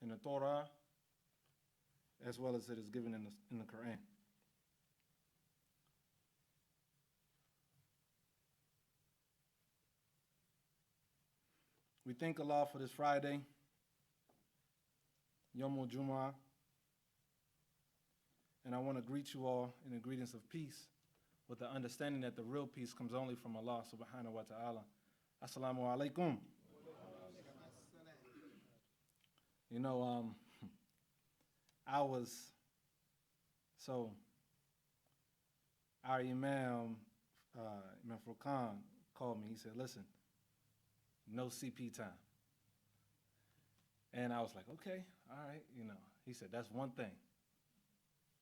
in the Torah, as well as it is given in the Quran. We thank Allah for this Friday, Yawmul Jumu'ah, and I want to greet you all in the greetings of peace with the understanding that the real peace comes only from Allah subhanahu wa ta'ala. Assalamu alaikum. You know, our Imam, Imam Furqan, called me. He said, listen, no CP time. And I was like, okay, all right, you know. He said, that's one thing.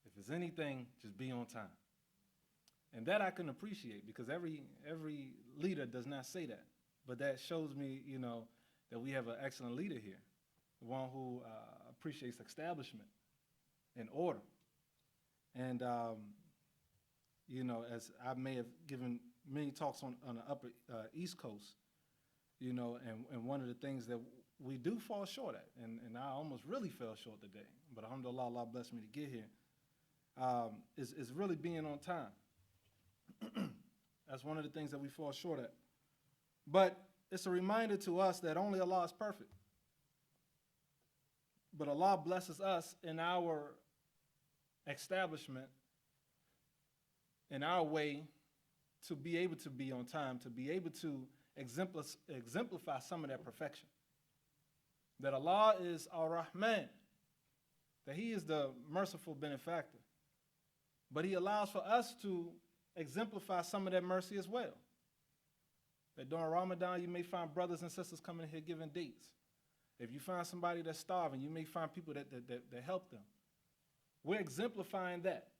If it's anything, just be on time. And that I can appreciate, because every leader does not say that. But that shows me, you know, that we have an excellent leader here, one who appreciates establishment and order. And, you know, as I may have given many talks on the upper East Coast, you know, and one of the things that we do fall short at, and I almost really fell short today, but alhamdulillah, Allah blessed me to get here, is really being on time. That's one of the things that we fall short at. But it's a reminder to us that only Allah is perfect. But Allah blesses us in our establishment, in our way, to be able to be on time, to be able to exemplify some of that perfection. That Allah is Ar-Rahman, that He is the merciful benefactor. But He allows for us to exemplify some of that mercy as well. That during Ramadan, you may find brothers and sisters coming here giving dates. If you find somebody that's starving, you may find people that help them. We're exemplifying that.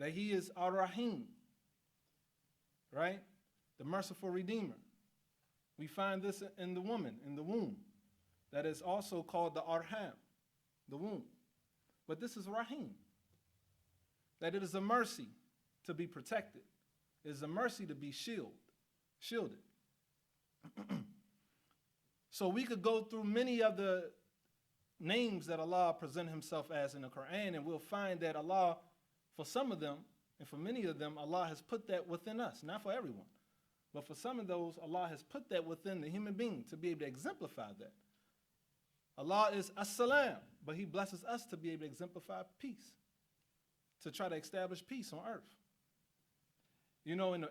That He is Ar-Rahim, right? The merciful Redeemer. We find this in the woman, in the womb, that is also called the Arham, the womb. But this is Rahim, that it is a mercy to be protected. It is a mercy to be shielded. So we could go through many of the names that Allah presents Himself as in the Quran, and we'll find that Allah, for some of them, and for many of them, Allah has put that within us, not for everyone. But for some of those, Allah has put that within the human being to be able to exemplify that. Allah is As-Salam, but He blesses us to be able to exemplify peace, to try to establish peace on earth. You know, in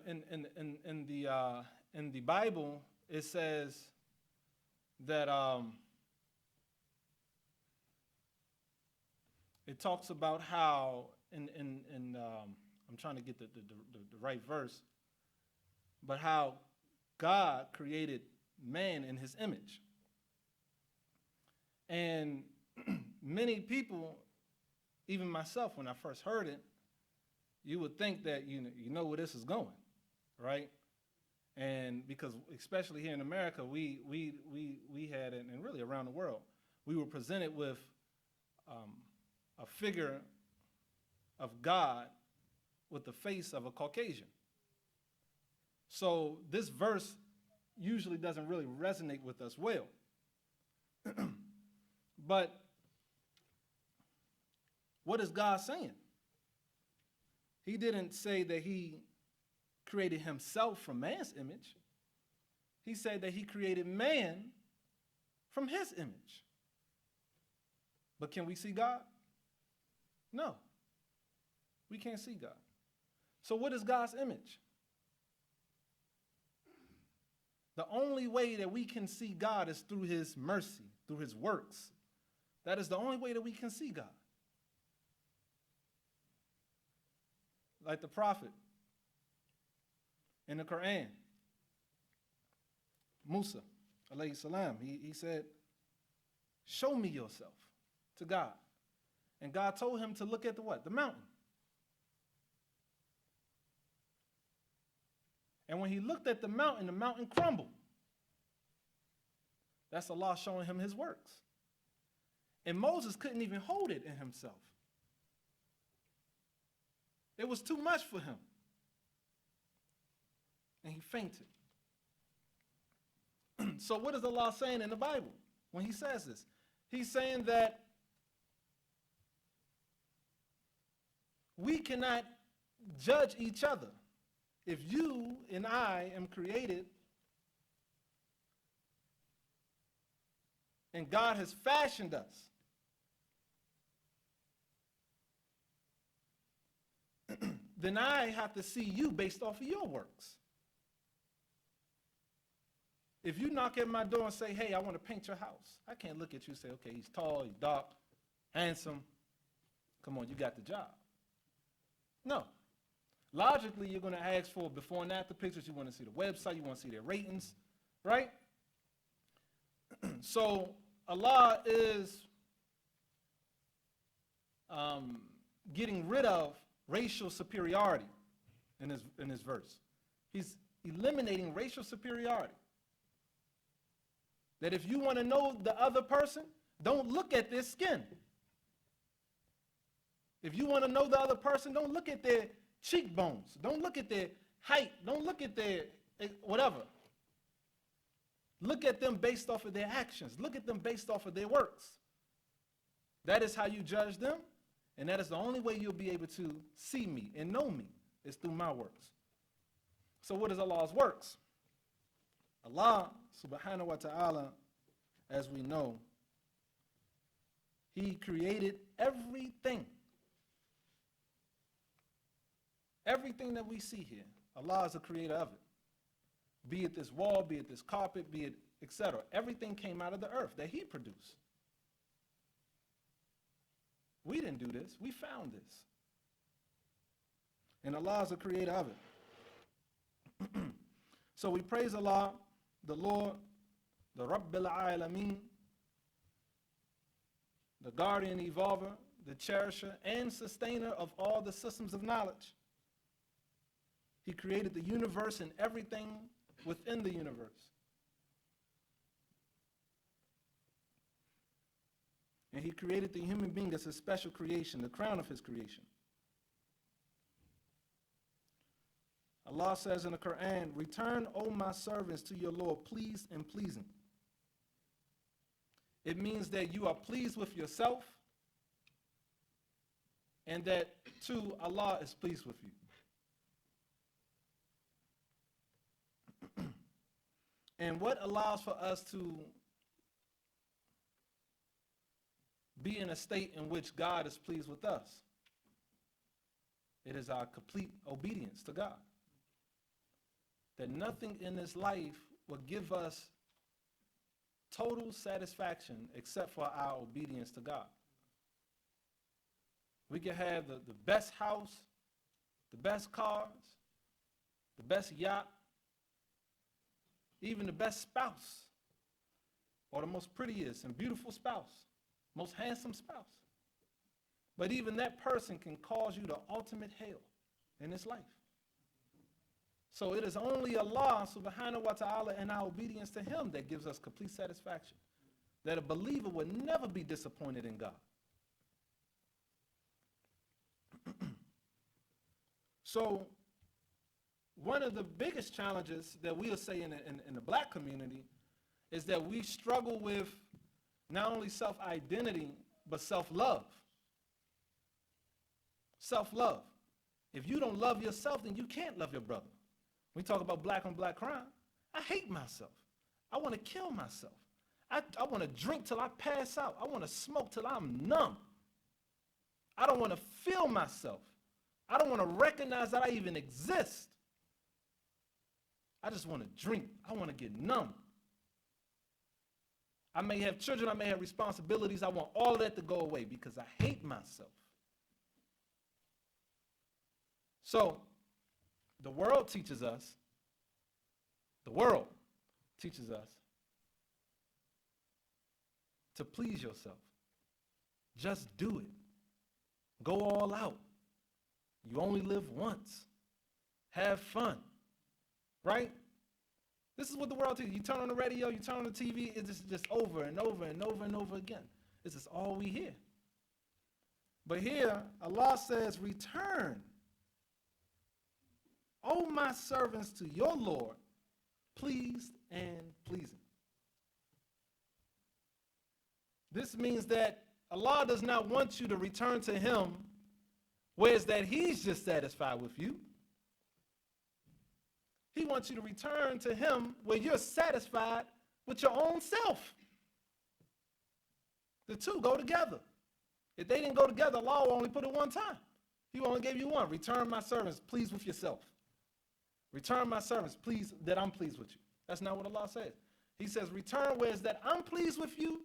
the Bible, it says that it talks about how I'm trying to get the right verse, but how God created man in His image. And many people, even myself, when I first heard it, you would think that you know where this is going, right? And because especially here in America, we had, and really around the world, we were presented with a figure of God with the face of a Caucasian. So this verse usually doesn't really resonate with us well. But what is God saying? He didn't say that He created Himself from man's image. He said that He created man from His image. But can we see God? No. We can't see God. So what is God's image? The only way that we can see God is through His mercy, through His works. That is the only way that we can see God. Like the prophet in the Quran, Musa, alayhi salam, he said, show me yourself to God. And God told him to look at the what? The mountain. And when he looked at the mountain crumbled. That's Allah showing him His works. And Moses couldn't even hold it in himself. It was too much for him. And he fainted. So what is Allah saying in the Bible when he says this. He's saying that we cannot judge each other. If you and I am created and God has fashioned us, then I have to see you based off of your works. If you knock at my door and say, hey, I want to paint your house, I can't look at you and say, okay, he's tall, he's dark, handsome. Come on, you got the job. No. Logically, you're going to ask for before and after pictures. You want to see the website. You want to see their ratings, right? So Allah is getting rid of racial superiority in this verse. He's eliminating racial superiority. That if you want to know the other person, don't look at their skin. If you want to know the other person, don't look at their cheekbones. Don't look at their height. Don't look at their whatever. Look at them based off of their actions. Look at them based off of their works. That is how you judge them, and that is the only way you'll be able to see me and know me is through my works. So what is Allah's works? Allah subhanahu wa ta'ala, as we know, He created everything. Everything that we see here, Allah is the creator of it. Be it this wall, be it this carpet, be it etc. Everything came out of the earth that He produced. We didn't do this. We found this. And Allah is the creator of it. So we praise Allah, the Lord, the Rabbil Alameen, the guardian, evolver, the cherisher, and sustainer of all the systems of knowledge. He created the universe and everything within the universe. And He created the human being as His special creation, the crown of His creation. Allah says in the Quran, return, O my servants, to your Lord, pleased and pleasing. It means that you are pleased with yourself and that, too, Allah is pleased with you. And what allows for us to be in a state in which God is pleased with us? It is our complete obedience to God. That nothing in this life will give us total satisfaction except for our obedience to God. We can have the best house, the best cars, the best yacht, even the best spouse, or the most prettiest and beautiful spouse, most handsome spouse. But even that person can cause you the ultimate hell in this life. So it is only Allah subhanahu wa ta'ala and our obedience to Him that gives us complete satisfaction. That a believer would never be disappointed in God. So one of the biggest challenges that we'll say in the black community is that we struggle with not only self-identity, but self-love. Self-love. If you don't love yourself, then you can't love your brother. We talk about black on black crime. I hate myself. I want to kill myself. I want to drink till I pass out. I want to smoke till I'm numb. I don't want to feel myself. I don't want to recognize that I even exist. I just want to drink. I want to get numb. I may have children. I may have responsibilities. I want all of that to go away because I hate myself. So, the world teaches us to please yourself. Just do it. Go all out. You only live once. Have fun. Right? This is what the world teaches. You turn on the radio, you turn on the TV, it's just over and over and over and over again. This is all we hear. But here, Allah says, return, O my servants, to your Lord, pleased and pleasing. This means that Allah does not want you to return to him where it's that he's just satisfied with you. He wants you to return to him where you're satisfied with your own self. The two go together. If they didn't go together, Allah will only put it one time. He only gave you one. Return my servants, pleased with yourself. Return my servants, pleased that I'm pleased with you. That's not what Allah says. He says, return where it's that I'm pleased with you,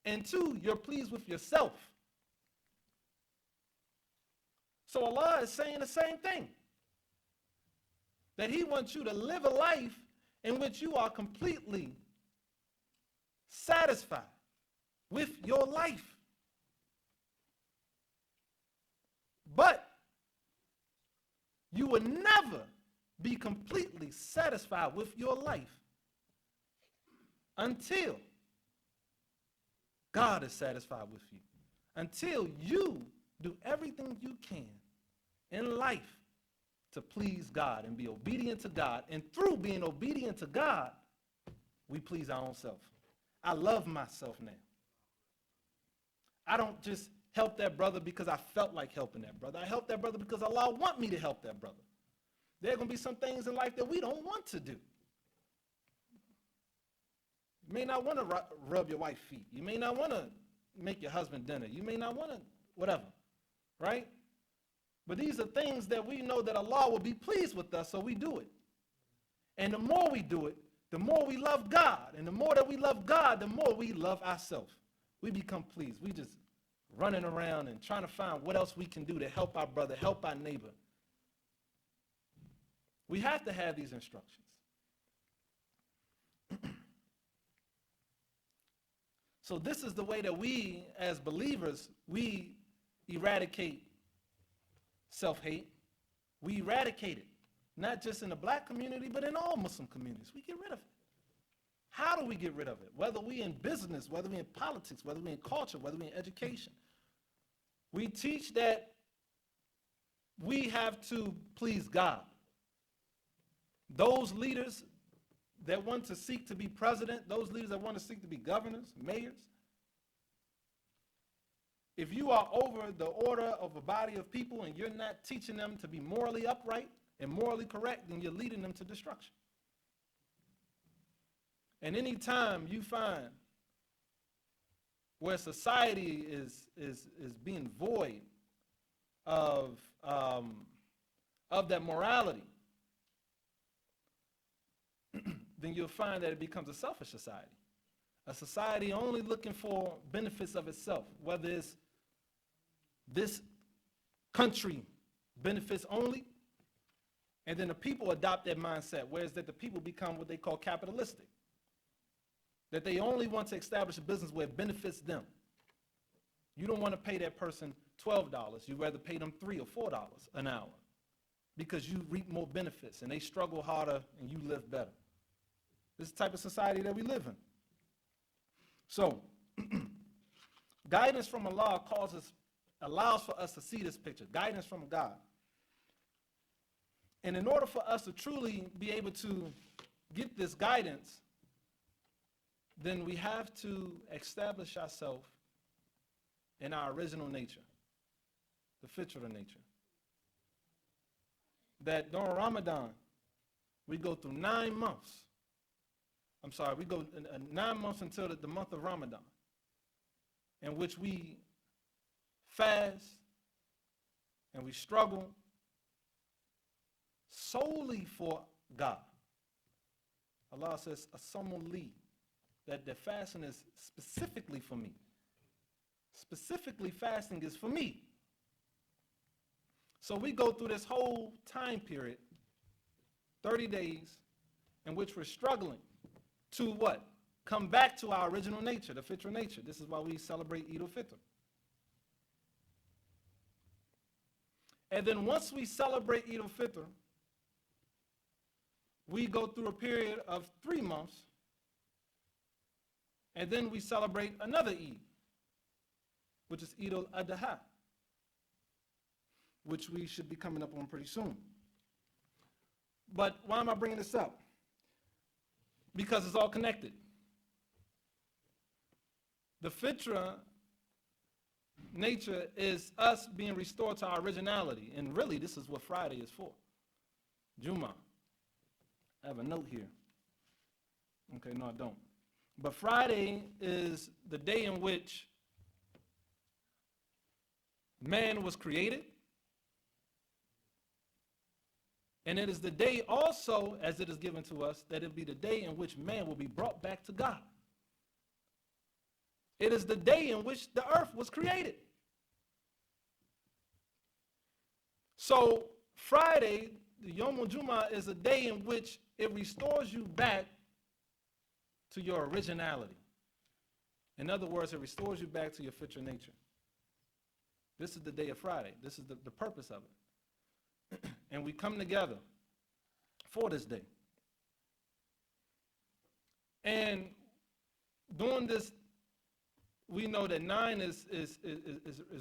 and two, you're pleased with yourself. So Allah is saying the same thing. That he wants you to live a life in which you are completely satisfied with your life. But you will never be completely satisfied with your life until God is satisfied with you. Until you do everything you can in life to please God and be obedient to God. And through being obedient to God, we please our own self. I love myself now. I don't just help that brother because I felt like helping that brother. I help that brother because Allah wants me to help that brother. There are going to be some things in life that we don't want to do. You may not want to rub your wife's feet. You may not want to make your husband dinner. You may not want to, whatever, right? But these are things that we know that Allah will be pleased with us, so we do it. And the more we do it, the more we love God. And the more that we love God, the more we love ourselves. We become pleased. We just running around and trying to find what else we can do to help our brother, help our neighbor. We have to have these instructions. So this is the way that we, as believers, we eradicate self-hate. We eradicate it, not just in the black community, but in all Muslim communities. We get rid of it. How do we get rid of it? Whether we in business, whether we in politics, whether we in culture, whether we in education. We teach that we have to please God. Those leaders that want to seek to be president, those leaders that want to seek to be governors, mayors, if you are over the order of a body of people and you're not teaching them to be morally upright and morally correct, then you're leading them to destruction. And any time you find where society is being void of that morality, then you'll find that it becomes a selfish society. A society only looking for benefits of itself, whether it's this country benefits only, and then the people adopt that mindset, whereas that the people become what they call capitalistic. That they only want to establish a business where it benefits them. You don't want to pay that person $12. You'd rather pay them $3 or $4 an hour because you reap more benefits and they struggle harder and you live better. This is the type of society that we live in. So, guidance from Allah allows for us to see this picture. Guidance from God. And in order for us to truly be able to get this guidance, then we have to establish ourselves in our original nature, the Fitra nature. That during Ramadan, we go through 9 months. We go 9 months until the month of Ramadan, in which we fast and we struggle solely for God. Allah says, "Asamu li," that the fasting is specifically for me. Specifically, fasting is for me. So we go through this whole time period, 30 days, in which we're struggling to what? Come back to our original nature, the Fitra nature. This is why we celebrate Eid al-Fitr. And then once we celebrate Eid al-Fitr, we go through a period of 3 months, and then we celebrate another Eid, which is Eid al-Adha, which we should be coming up on pretty soon. But why am I bringing this up? Because it's all connected. The Fitra nature is us being restored to our originality. And really, this is what Friday is for. Jumuah. I have a note here. Okay, no, I don't. But Friday is the day in which man was created. And it is the day also, as it is given to us, that it be the day in which man will be brought back to God. It is the day in which the earth was created. So Friday, the Yom Jumu'ah, is a day in which it restores you back to your originality. In other words, it restores you back to your fitra nature. This is the day of Friday. This is the purpose of it. And we come together for this day. And during this, we know that 9 is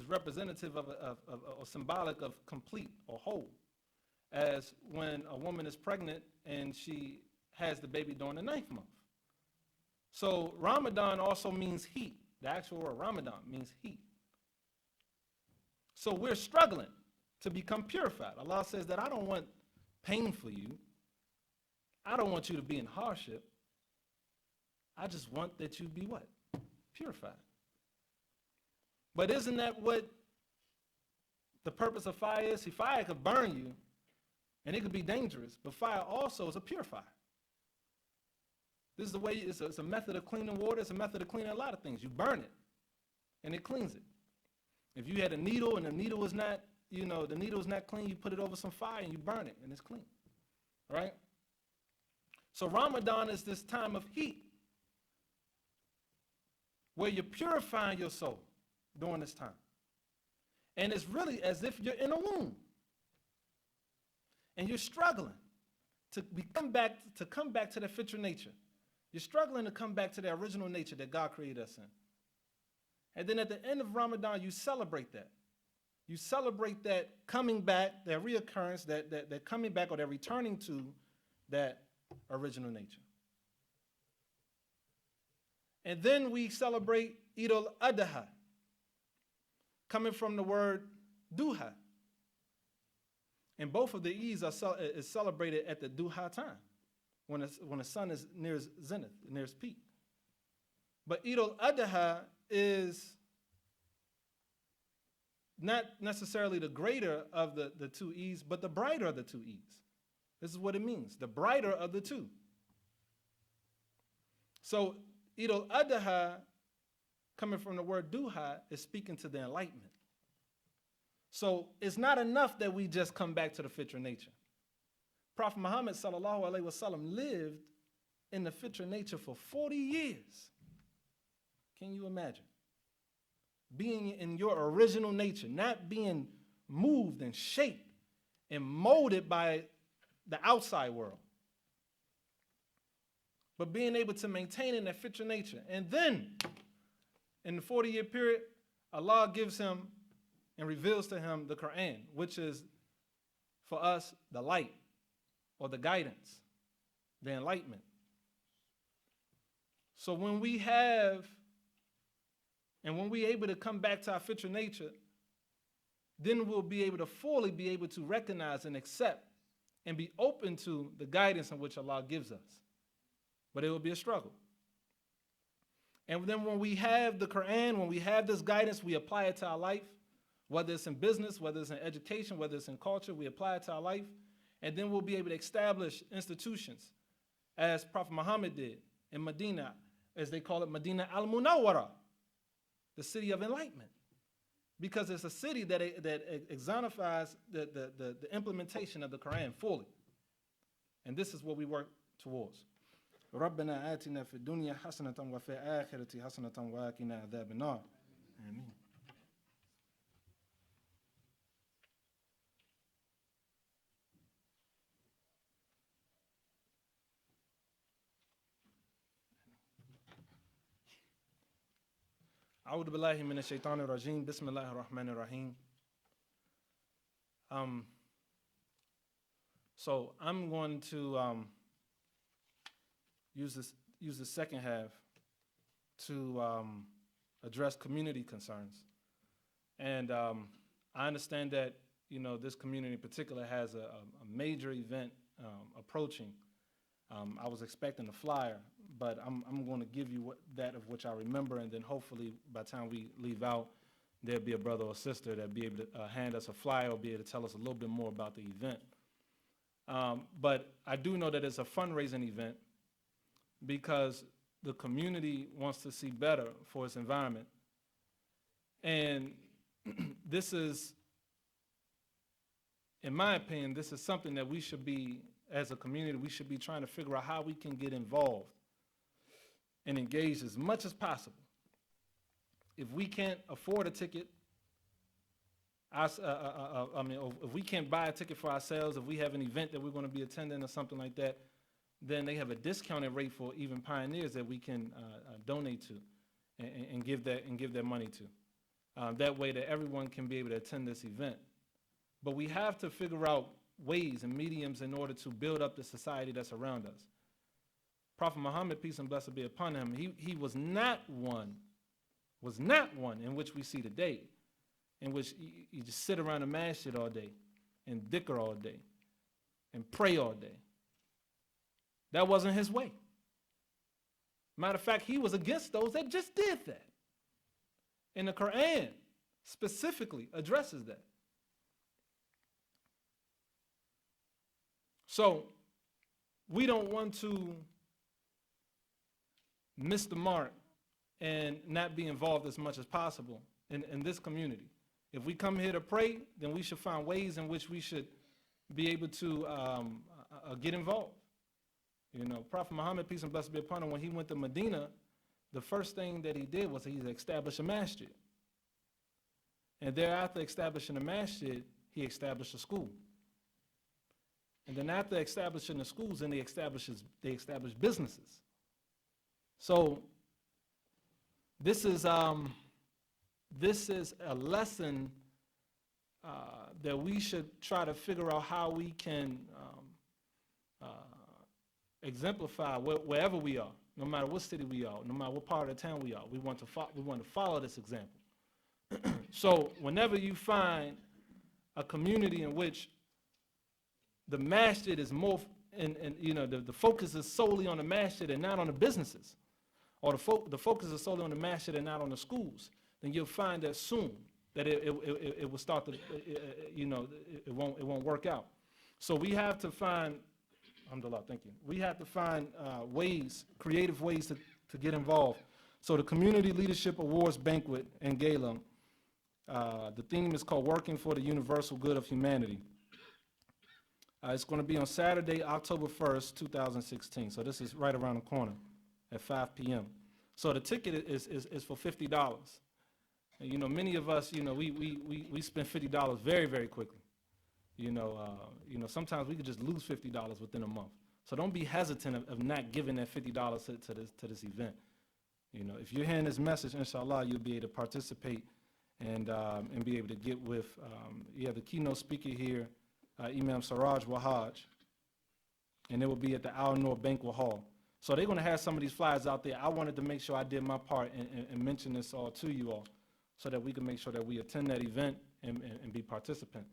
representative of or symbolic of complete or whole. As when a woman is pregnant and she has the baby during the 9th month. So Ramadan also means heat. The actual word Ramadan means heat. So we're struggling to become purified. Allah says that I don't want pain for you. I don't want you to be in hardship. I just want that you be what? Purified. But isn't that what the purpose of fire is? See, fire could burn you, and it could be dangerous, but fire also is a purifier. This is the way, it's a method of cleaning water. It's a method of cleaning a lot of things. You burn it, and it cleans it. If you had a needle, and the needle is not, the needle is not clean, you put it over some fire, and you burn it, and it's clean, right? So Ramadan is this time of heat, where you're purifying your soul during this time. And it's really as if you're in a womb. And you're struggling to come back to the fitra nature. You're struggling to come back to the original nature that God created us in. And then at the end of Ramadan, you celebrate that. You celebrate that coming back, that reoccurrence, that coming back or that returning to that original nature. And then we celebrate Eid al-Adha, coming from the word duha. And both of the Eids is celebrated at the duha time, when the sun is near its zenith, near its peak. But Eid al-Adha is not necessarily the greater of the two Eids, but the brighter of the two Eids. This is what it means, the brighter of the two. So Eid al-Adha, coming from the word duha, is speaking to the enlightenment. So it's not enough that we just come back to the fitra nature. Prophet Muhammad sallallahu alaihi wasallam lived in the fitra nature for 40 years. Can you imagine? Being in your original nature, not being moved and shaped and molded by the outside world, but being able to maintain in that fitra nature. And then, in the 40-year period, Allah gives him and reveals to him the Quran, which is, for us, the light or the guidance, the enlightenment. So when we have, and when we're able to come back to our fitra nature, then we'll be able to fully be able to recognize and accept and be open to the guidance in which Allah gives us. But it will be a struggle. And then when we have the Quran, when we have this guidance, we apply it to our life, whether it's in business, whether it's in education, whether it's in culture, we apply it to our life. And then we'll be able to establish institutions, as Prophet Muhammad did in Medina, as they call it, Medina al-Munawwara, the city of enlightenment. Because it's a city that exemplifies the implementation of the Quran fully. And this is what we work towards. ربنا آتنا في الدنيا حسنة وفي الآخرة حسنة وقنا عذاب النار. آمين. أعوذ بالله من الشيطان الرجيم بسم الله الرحمن الرحيم. So I'm going to use the second half to address community concerns. And I understand that, this community in particular has a major event approaching. I was expecting a flyer, but I'm going to give you that of which I remember, and then hopefully by the time we leave out, there'll be a brother or sister that'll be able to hand us a flyer or be able to tell us a little bit more about the event. But I do know that it's a fundraising event because the community wants to see better for its environment. And this is, in my opinion, this is something that we should be, as a community, we should be trying to figure out how we can get involved and engaged as much as possible. If we can't afford a ticket, if we can't buy a ticket for ourselves, if we have an event that we're going to be attending or something like that, then they have a discounted rate for even pioneers that we can donate to and give that money to. That way that everyone can be able to attend this event. But we have to figure out ways and mediums in order to build up the society that's around us. Prophet Muhammad, peace and blessing be upon him, he was not one in which we see today, in which you just sit around a masjid all day and dhikr all day and pray all day. That wasn't his way. Matter of fact, he was against those that just did that. And the Quran specifically addresses that. So we don't want to miss the mark and not be involved as much as possible in this community. If we come here to pray, then we should find ways in which we should be able to get involved. Prophet Muhammad, peace and blessing be upon him, when he went to Medina, the first thing that he did was he established a masjid. And thereafter establishing a masjid, he established a school. And then after establishing the schools, then they established businesses. So this is a lesson that we should try to figure out how we can exemplify wherever we are, no matter what city we are, no matter what part of the town we are. We want to follow this example. So whenever you find a community in which the masjid is more, the focus is solely on the masjid and not on the businesses, or the focus is solely on the masjid and not on the schools, then you'll find that soon that it will start to, it won't work out. So we have to find, alhamdulillah, thank you. We have to find creative ways to get involved. So the Community Leadership Awards Banquet and Gala, the theme is called Working for the Universal Good of Humanity. It's going to be on Saturday, October 1st, 2016. So this is right around the corner at 5 p.m. So the ticket is for $50. And, many of us, we spend $50 very, very quickly. Sometimes we could just lose $50 within a month. So don't be hesitant of not giving that $50 to this event. If you're hearing this message, inshallah, you'll be able to participate and be able to get with, the keynote speaker here, Imam Siraj Wahaj, and it will be at the Al-Noor Banquet Hall. So they're going to have some of these flyers out there. I wanted to make sure I did my part and mention this all to you all so that we can make sure that we attend that event and be participants.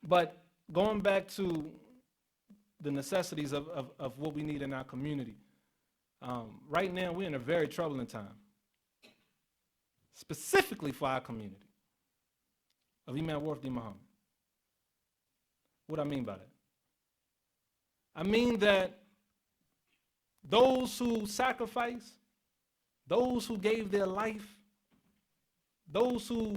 But going back to the necessities of what we need in our community, right now we're in a very troubling time, specifically for our community of Imam Warfdi Muhammad. What I mean by that? I mean that those who sacrificed, those who gave their life, those who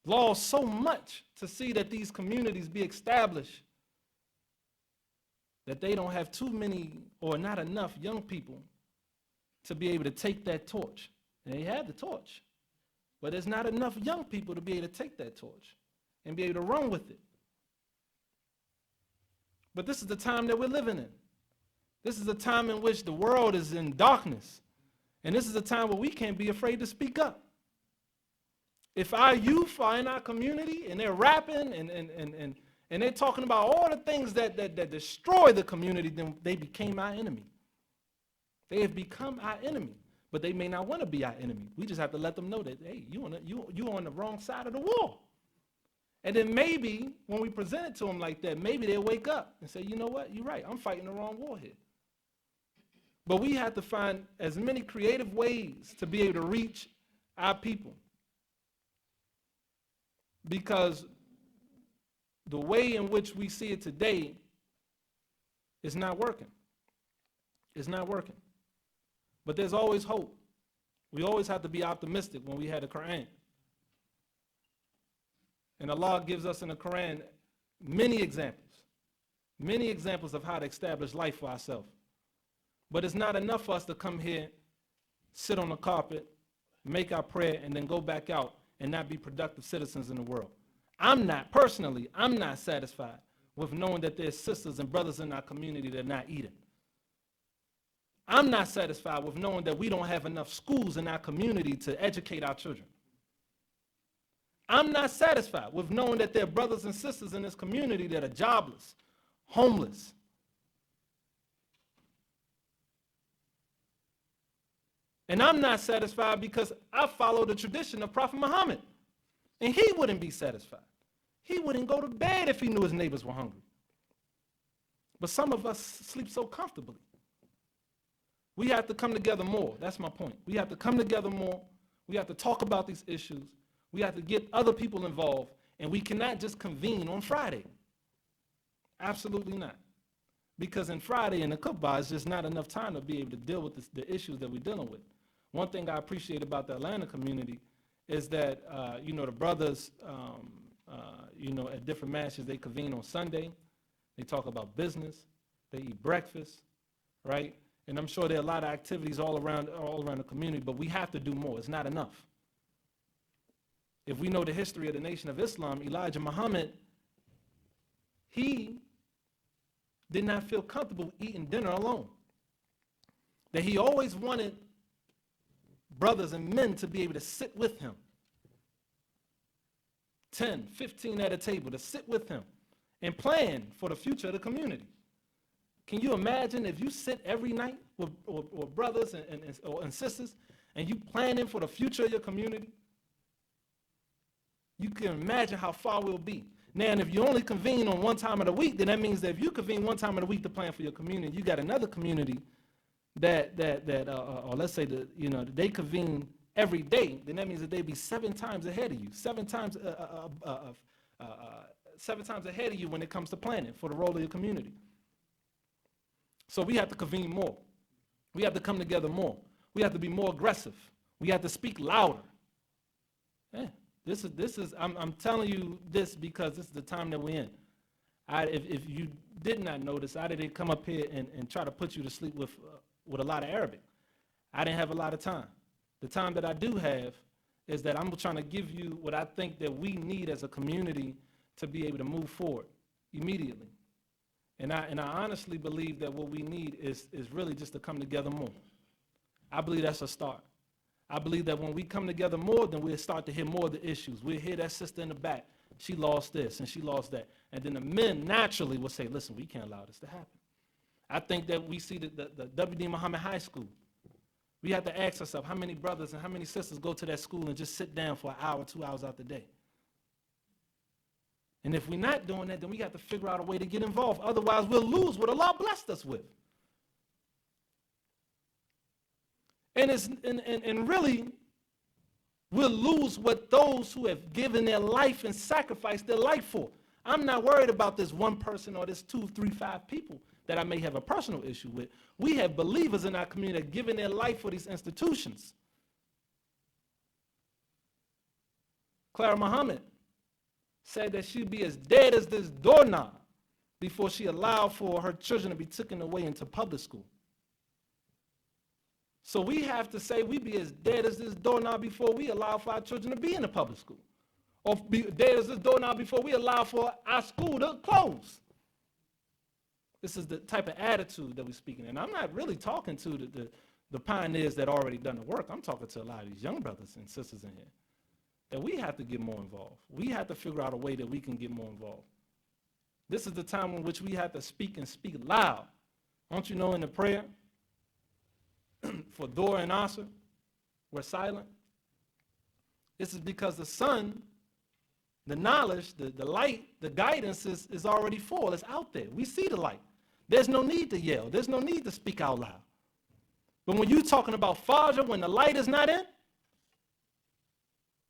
lost so much to see that these communities be established, that they don't have too many or not enough young people to be able to take that torch. And they have the torch, but there's not enough young people to be able to take that torch and be able to run with it. But this is the time that we're living in. This is a time in which the world is in darkness. And this is a time where we can't be afraid to speak up. If our youth are in our community and they're rapping and they're talking about all the things that destroy the community, then they became our enemy. They have become our enemy, but they may not want to be our enemy. We just have to let them know that, hey, you on the wrong side of the wall. And then maybe when we present it to them like that, maybe they'll wake up and say, you know what, you're right, I'm fighting the wrong war here. But we have to find as many creative ways to be able to reach our people. Because the way in which we see it today is not working. It's not working. But there's always hope. We always have to be optimistic when we have the Quran. And Allah gives us in the Quran many examples of how to establish life for ourselves. But it's not enough for us to come here, sit on the carpet, make our prayer, and then go back out and not be productive citizens in the world. I'm not satisfied with knowing that there's sisters and brothers in our community that are not eating. I'm not satisfied with knowing that we don't have enough schools in our community to educate our children. I'm not satisfied with knowing that there are brothers and sisters in this community that are jobless, homeless. And I'm not satisfied because I follow the tradition of Prophet Muhammad. And he wouldn't be satisfied. He wouldn't go to bed if he knew his neighbors were hungry. But some of us sleep so comfortably. We have to come together more. That's my point. We have to come together more. We have to talk about these issues. We have to get other people involved. And we cannot just convene on Friday. Absolutely not. Because in Friday in the Khutbah, it's just not enough time to be able to deal with the issues that we're dealing with. One thing I appreciate about the Atlanta community is that, the brothers, at different masses, they convene on Sunday. They talk about business. They eat breakfast, right? And I'm sure there are a lot of activities all around the community, but we have to do more. It's not enough. If we know the history of the Nation of Islam, Elijah Muhammad, he did not feel comfortable eating dinner alone. That he always wanted brothers and men to be able to sit with him. 10, 15 at a table, to sit with him and plan for the future of the community. Can you imagine if you sit every night with brothers and sisters and you planning for the future of your community? You can imagine how far we'll be. Now, and if you only convene on one time of the week, then that means that if you convene one time of the week to plan for your community, you got another community that let's say they convene every day, then that means that they'd be 7 times ahead of you, 7 times ahead of you when it comes to planning for the role of your community. So we have to convene more. We have to come together more. We have to be more aggressive. We have to speak louder. Yeah. This is. I'm telling you this because this is the time that we're in. If you did not notice, I didn't come up here and try to put you to sleep with a lot of Arabic. I didn't have a lot of time. The time that I do have is that I'm trying to give you what I think that we need as a community to be able to move forward immediately. And I honestly believe that what we need is really just to come together more. I believe that's a start. I believe that when we come together more, then we'll start to hear more of the issues. We'll hear that sister in the back. She lost this and she lost that. And then the men naturally will say, listen, we can't allow this to happen. I think that we see the W.D. Muhammad High School. We have to ask ourselves how many brothers and how many sisters go to that school and just sit down for an hour, 2 hours out the day. And if we're not doing that, then we have to figure out a way to get involved. Otherwise, we'll lose what Allah blessed us with. And really, we'll lose what those who have given their life and sacrificed their life for. I'm not worried about this one person or this 2, 3, 5 people that I may have a personal issue with. We have believers in our community that have given their life for these institutions. Clara Muhammad said that she'd be as dead as this doorknob before she allowed for her children to be taken away into public school. So we have to say we be as dead as this doorknob before we allow for our children to be in the public school. Or be dead as this doorknob before we allow for our school to close. This is the type of attitude that we're speaking. And I'm not really talking to the pioneers that already done the work. I'm talking to a lot of these young brothers and sisters in here. That we have to get more involved. We have to figure out a way that we can get more involved. This is the time in which we have to speak and speak loud. Don't you know in the prayer, for Dor and Asr were silent? This is because the sun, the knowledge, the light, the guidance is already full. It's out there. We see the light. There's no need to yell. There's no need to speak out loud. But when you're talking about Fajr, when the light is not in,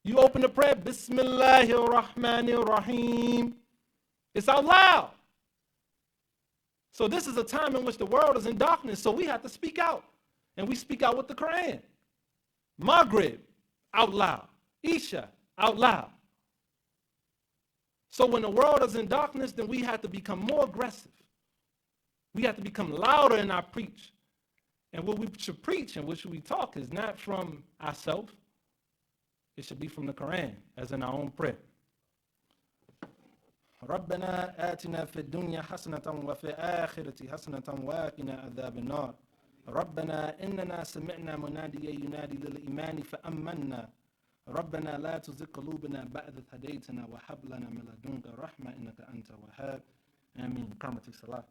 you open the prayer, Bismillahir Rahmanir Rahim. It's out loud. So this is a time in which the world is in darkness, so we have to speak out. And we speak out with the Quran. Maghrib, out loud. Isha, out loud. So when the world is in darkness, then we have to become more aggressive. We have to become louder in our preach. And what we should preach and what should we talk is not from ourselves. It should be from the Quran, as in our own prayer. ربنا آتنا في الدنيا حسنة وفي الآخرة حسنة وقنا عذاب النار ربنا إننا سمعنا مناديا ينادي للإيمان فآمنا ربنا لا تزغ قلوبنا بعد إذ هديتنا وهب لنا من لدنك رحمة إنك أنت الوهاب آمين. قامت الصلاة.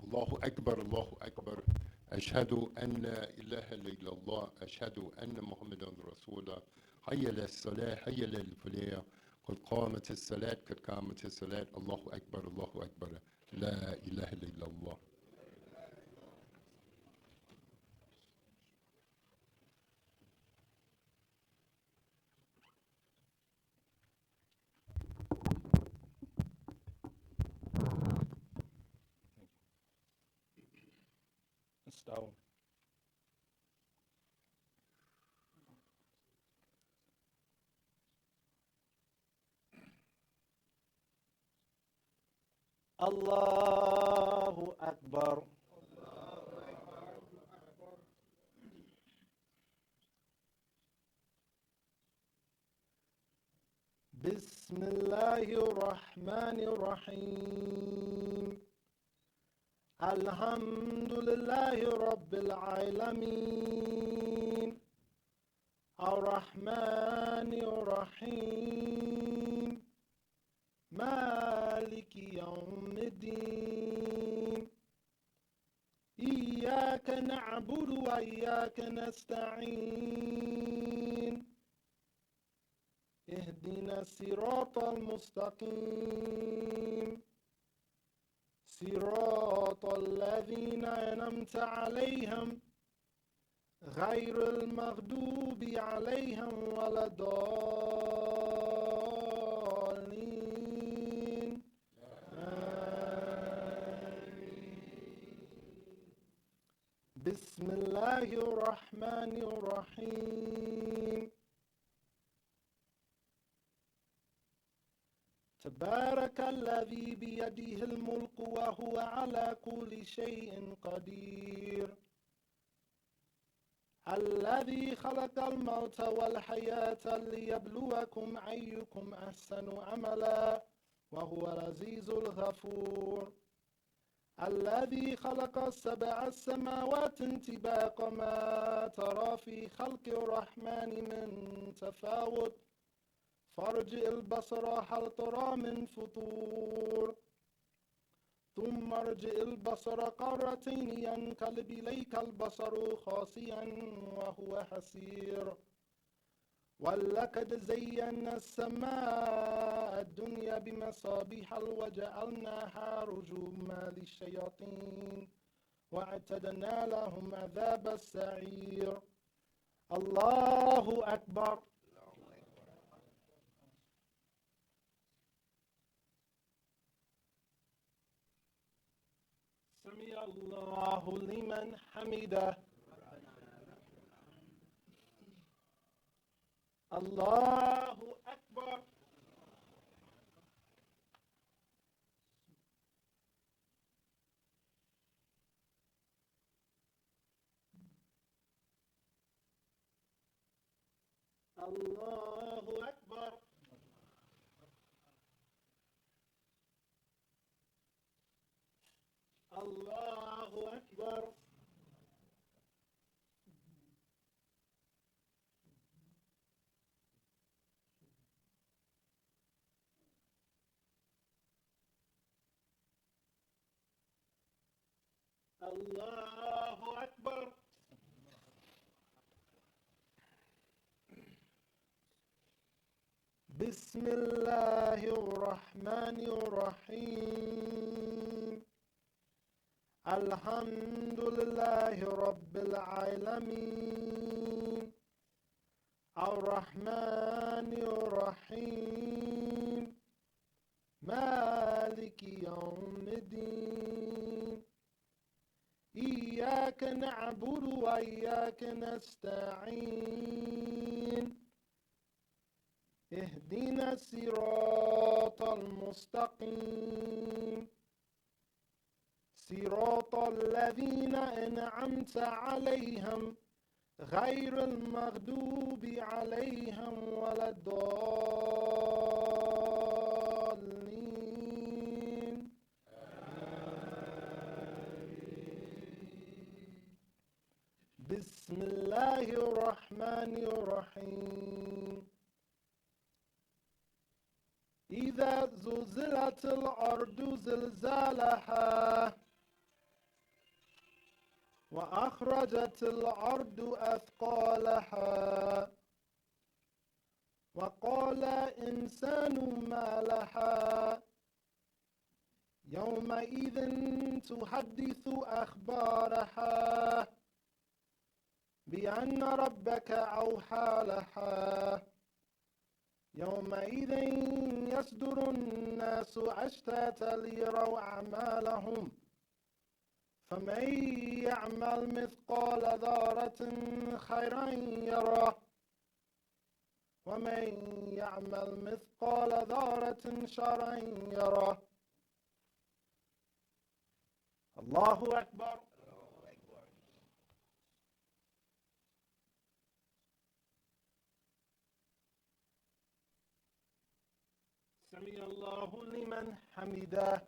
الله أكبر الله أكبر أشهد أن لا إله إلا الله أشهد أن محمدا رسول الله حي على الصلاة حي على الفلاح قد قامت الصلاة قد قامت الصلاة الله أكبر لا إله إلا الله. استووا. الله أكبر. بسم الله الرحمن الرحيم الحمد لله رب العالمين الرحمن الرحيم مالك يوم الدين إياك نعبد وإياك نستعين اهدنا الصراط المستقيم صراط الذين أنعمت عليهم غير المغضوب عليهم ولا الضالين بسم الله الرحمن الرحيم تبارك الذي بيده الملك وهو على كل شيء قدير الذي خلق الموت والحياة ليبلوكم أيكم أحسن عملا وهو العزيز الغفور الذي خلق 7 سماوات طباقا ما ترى في خلق الرحمن من تفاوت فارجع البصر هل ترى من فطور ثم ارجع البصر قرتين ينقلب إليك البصر خاسئا وهو حسير ولقد زينا السماء الدنيا بمصابيح وجعلناها رجوما للشياطين واعتدنا لهم عذاب السعير. الله أكبر. سمع الله لمن حمده. الله أكبر. الله أكبر. الله أكبر. Allahu Akbar. بسم الله الرحمن الرحيم الحمد لله رب العالمين الرحمن الرحيم مالك يوم الدين إياك نعبد وإياك نستعين اهدنا الصراط المستقيم صراط الذين أنعمت عليهم غير المغضوب عليهم ولا الضالين بسم الله الرحمن الرحيم إذا زلزلت الأرض زلزالها وأخرجت الأرض أثقالها وقال الإنسان ما لها يومئذ تحدث أخبارها بأن ربك أوحى لها يومئذ يصدر الناس أشتاتا ليروا أعمالهم فمن يعمل مثقال ذرة خيرا يره ومن يعمل مثقال ذرة شرا يره الله أكبر. سمع الله لمن حمده.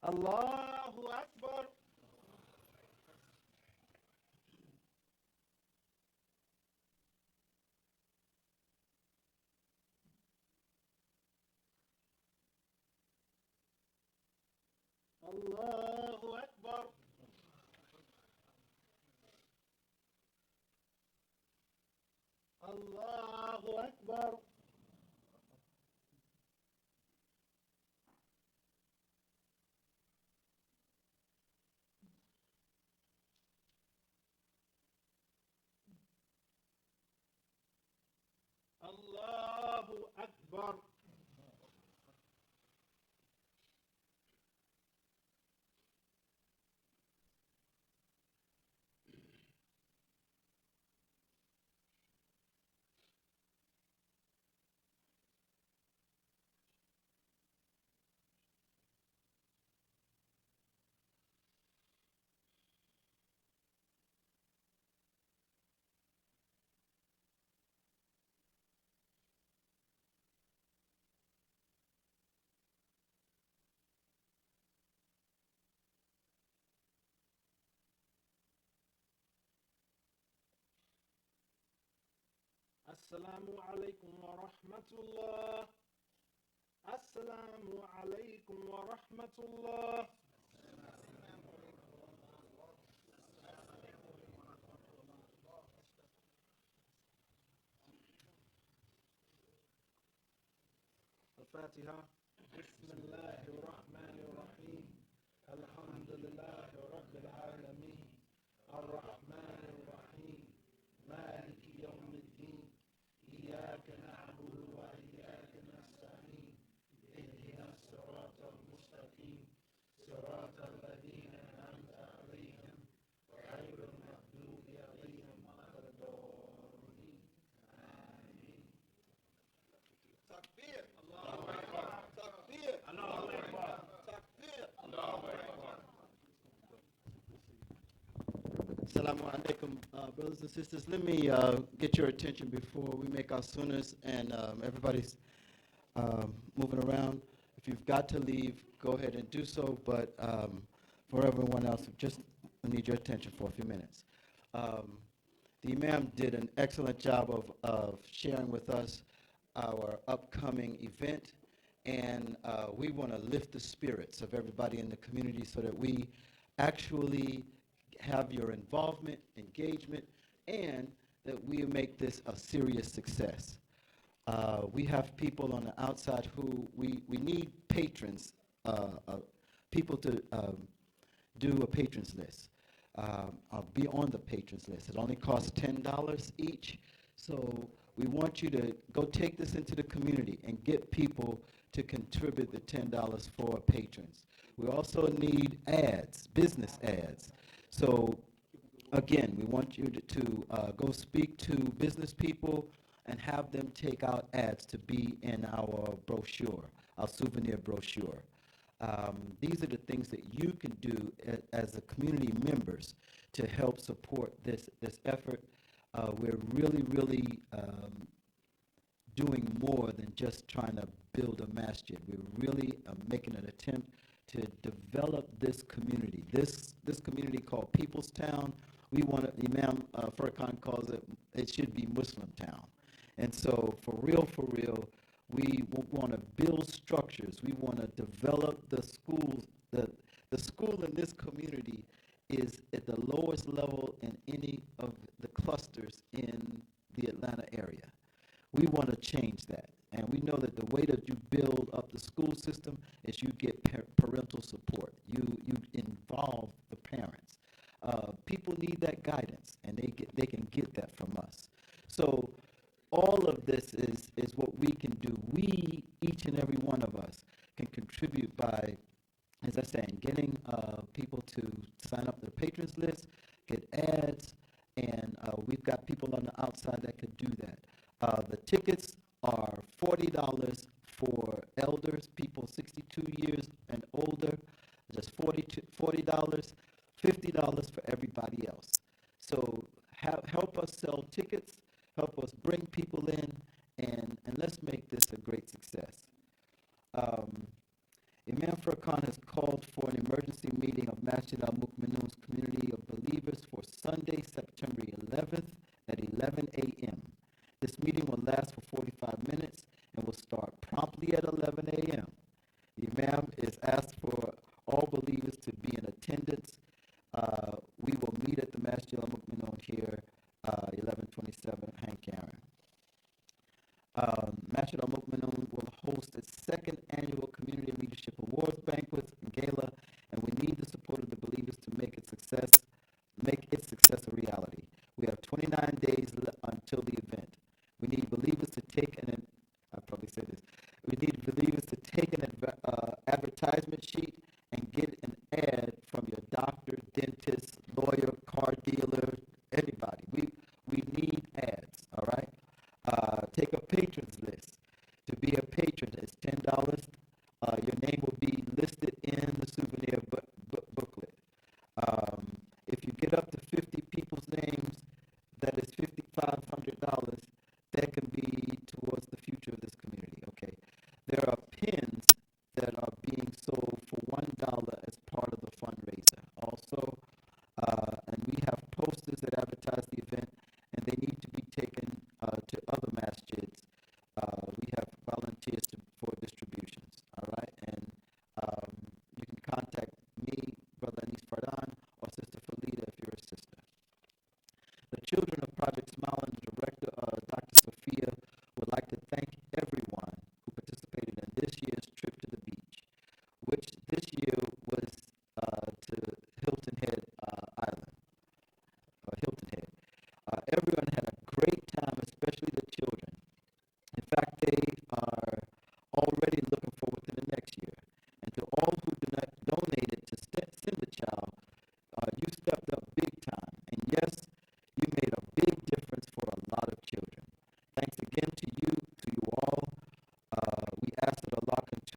الله أكبر. الله أكبر. الله أكبر. الله أكبر. السلام عليكم ورحمة الله. السلام عليكم ورحمة الله. الفاتحة. بسم الله الرحمن الرحيم الحمد لله رب العالمين الرحمن الرحيم مالك يوم الدين إياك نعبد وإياك نستعين اهدنا الصراط المستقيم صراط الذين أنعمت عليهم غير المغضوب عليهم ولا الضالين آمين. تكبير. الله أكبر. تكبير. الله أكبر. تكبير. الله أكبر. Assalamu alaikum, brothers and sisters. Let me get your attention before we make our sunnahs and everybody's moving around. If you've got to leave, go ahead and do so, but for everyone else, just need your attention for a few minutes. The Imam did an excellent job of sharing with us our upcoming event, and we want to lift the spirits of everybody in the community so that we actually have your involvement, engagement, and that we make this a serious success. We have people on the outside who we need patrons, people to do a patrons list, be on the patrons list. It only costs $10 each. So we want you to go take this into the community and get people to contribute the $10 for patrons. We also need ads, business ads. So again, we want you to go speak to business people and have them take out ads to be in our brochure, our souvenir brochure. These are the things that you can do as a community members to help support this effort. We're really doing more than just trying to build a masjid. We're really making an attempt to develop this community. This community called People's Town, we want to, Imam Furqan calls it should be Muslim Town. And so for real, we want to build structures. We want to develop the schools. The school in this community is at the lowest level in any of the clusters in the Atlanta area. We want to change that. And we know that the way that you build up the school system is you get parental support. You involve the parents. People need that guidance, and they can get that from us. So all of this is what we can do. We, each and every one of us, can contribute by, as I said, getting people to sign up to the patrons list, get ads, and we've got people on the outside that could do that. The tickets are $40 for elders, people 62 years and older, just $40, $50 for everybody else. So help us sell tickets, help us bring people in, and let's make this a great success. Imam Furqan has called for an emergency meeting of Masjid al-Mu'minun's community of believers for Sunday, September 11th at 11 a.m. This meeting will last for 45 minutes and will start promptly at 11 a.m. The Imam is asked for all believers to be in attendance. We will meet at the Masjid al-Mu'minun here, 1127 Hank Aaron. Masjid al-Mu'minun will host its second annual Community Leadership Awards banquet and gala, and we need the support of the believers to make its success a reality. We have 29 days until the event. We need believers to take an advertisement sheet and get an ad from your doctor, dentist, lawyer, car dealer, anybody. We need ads, all right? Take a patrons list. To be a patron is $10. Your name will be listed in the souvenir booklet. If you get up to 50 people's names, that is $5,500. That can be towards the future of this community, okay? There are pins that are being sold for $1 as part of the fundraiser. Also, and we have posters that advertise the event, and they need to be taken to other masjids. We have volunteers for distributions, all right? And you can contact me, Brother Anis Fardan, or Sister Falida if you're a sister. The children of Project Smile and the director, Dr. Sophia, would like to thank everyone who participated in this year's trip to the beach, which this year was to Hilton Head Island, Hilton Head. Everyone had a great time, especially the children. In fact, they are already looking forward to the next year. And to all who donated to send the child, you stepped up big time. And yes, you made a big difference for a lot of children. Thanks again to you all. We ask that Allah continue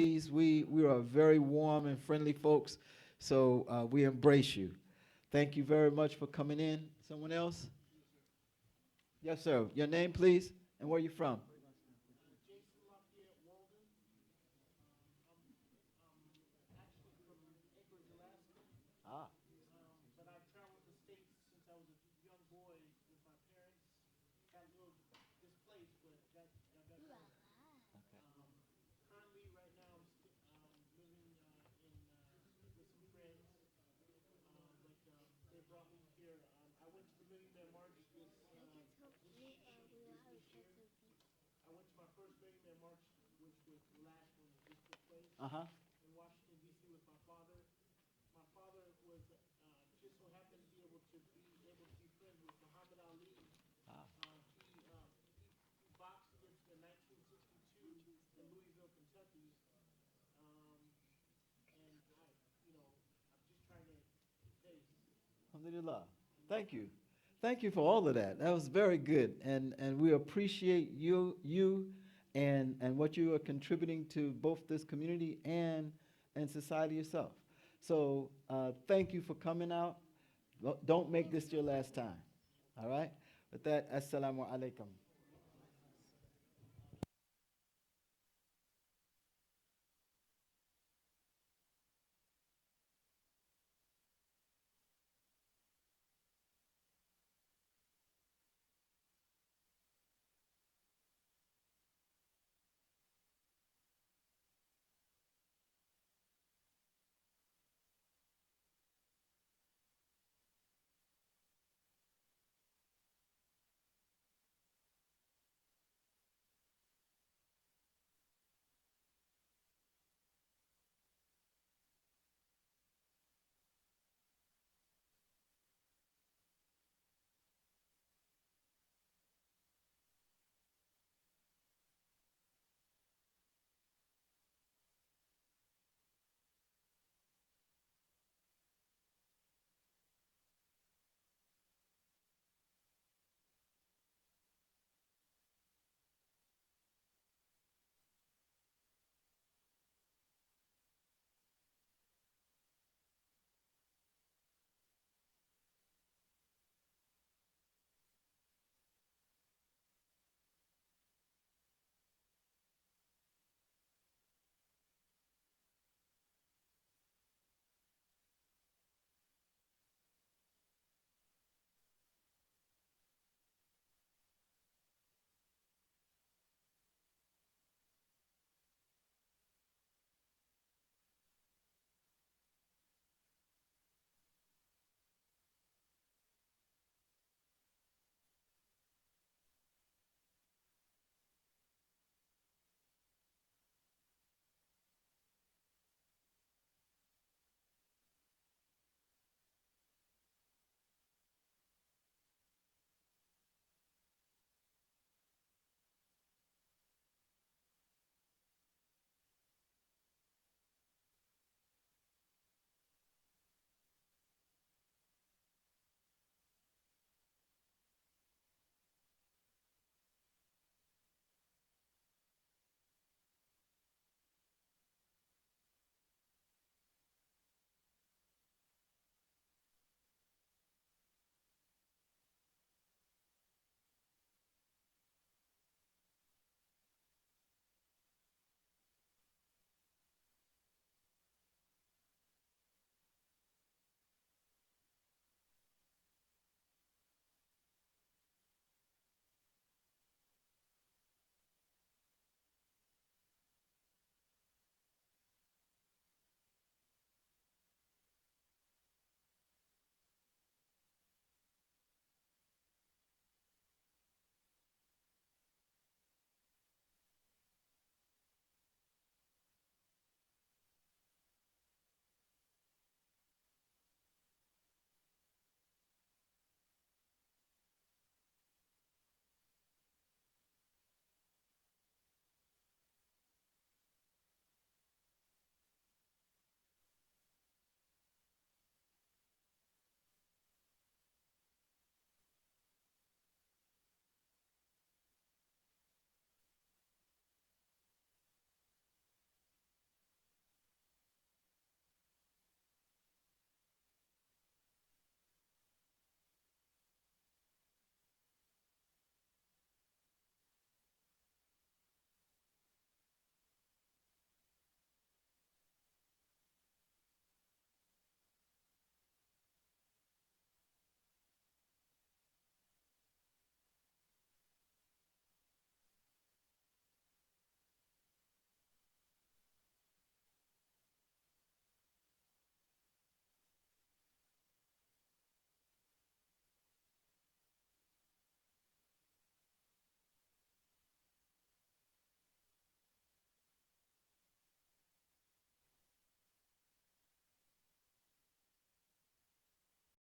We are very warm and friendly folks, so we embrace you. Thank you very much for coming in. Someone else? Yes, sir. Your name, please, and where you from? Ah. Uh-huh. Ah. Alhamdulillah. Thank you. Thank you for all of that. That was very good. And we appreciate you and what you are contributing to both this community and society itself. So thank you for coming out. Don't make this your last time. All right? With that, assalamu alaikum.